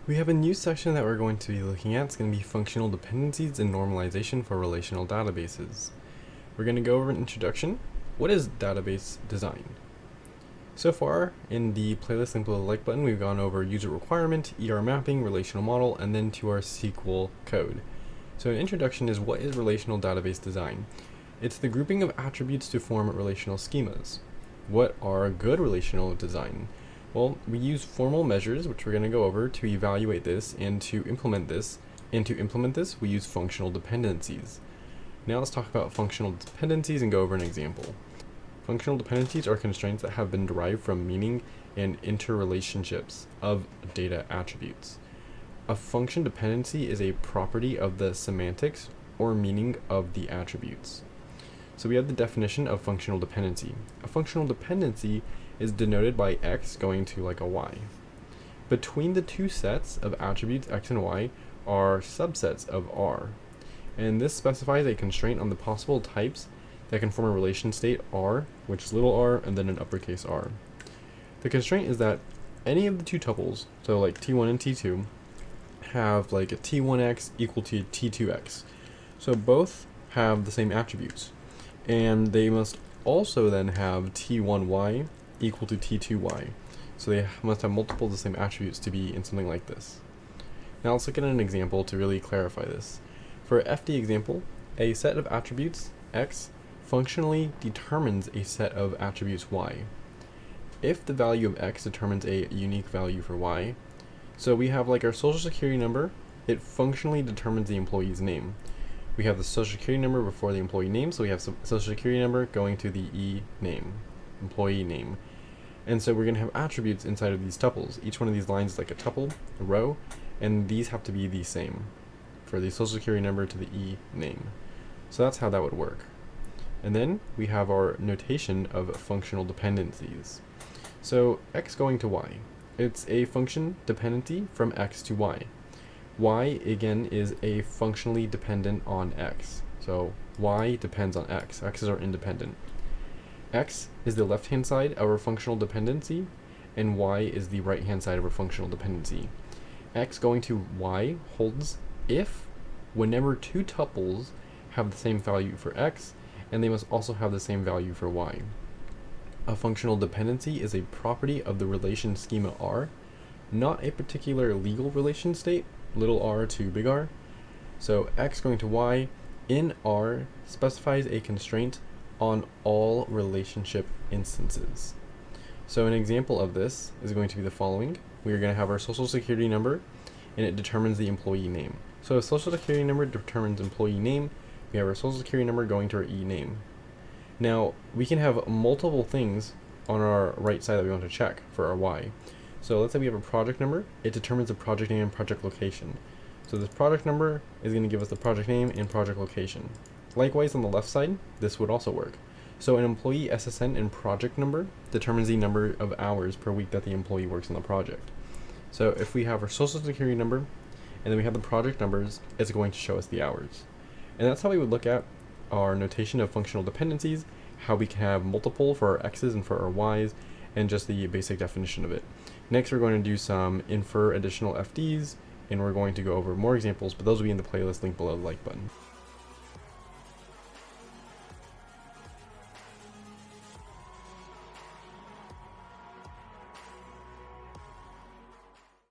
We have a new section that we're going to be looking at. It's going to be functional dependencies and normalization for relational databases. We're going to go over an introduction. What is database design? So far, in the playlist linked below the like button, we've gone over user requirement, ER mapping, relational model, and then to our SQL code. So an introduction is, what is relational database design? It's the grouping of attributes to form relational schemas. What are good relational design? Well, we use formal measures, which we're going to go over, to evaluate this and to implement this. And to implement this, we use functional dependencies. Now let's talk about functional dependencies and go over an example. Functional dependencies are constraints that have been derived from meaning and interrelationships of data attributes. A function dependency is a property of the semantics or meaning of the attributes. So we have the definition of functional dependency. A functional dependency is denoted by x going to like a y. Between the two sets of attributes x and y are subsets of R. And this specifies a constraint on the possible types that can form a relation state R, which is little r, and then an uppercase R. The constraint is that any of the two tuples, so like t1 and t2, have like a t1x equal to t2x. So both have the same attributes. And they must also then have t1y equal to t2y. So they must have multiple of the same attributes to be in something like this. Now let's look at an example to really clarify this. For an FD example, a set of attributes, x, functionally determines a set of attributes y. If the value of x determines a unique value for y, so we have like our social security number, it functionally determines the employee's name. We have the social security number before the employee name, so we have some social security number going to the E name, employee name. And so we're going to have attributes inside of these tuples. Each one of these lines is like a tuple, a row, and these have to be the same for the social security number to the E name. So that's how that would work. And then we have our notation of functional dependencies. So x going to y. It's a function dependency from x to y. Y, again, is a functionally dependent on x. So y depends on x. X's are independent. X is the left-hand side of our functional dependency, and y is the right-hand side of our functional dependency. X going to y holds if whenever two tuples have the same value for x, and they must also have the same value for y. A functional dependency is a property of the relation schema R, not a particular legal relation state, little r to big R. So x going to y in R specifies a constraint on all relationship instances. So an example of this is going to be the following. We are going to have our social security number, and it determines the employee name. So if social security number determines employee name, we have our social security number going to our E name. Now, we can have multiple things on our right side that we want to check for our Y. So let's say we have a project number. It determines the project name and project location. So this project number is going to give us the project name and project location. Likewise, on the left side, this would also work. So an employee SSN and project number determines the number of hours per week that the employee works on the project. So if we have our social security number, and then we have the project numbers, it's going to show us the hours. And that's how we would look at our notation of functional dependencies, how we can have multiple for our x's and for our y's, and just the basic definition of it. Next, we're going to do some infer additional FDs, and we're going to go over more examples, but those will be in the playlist linked below the like button.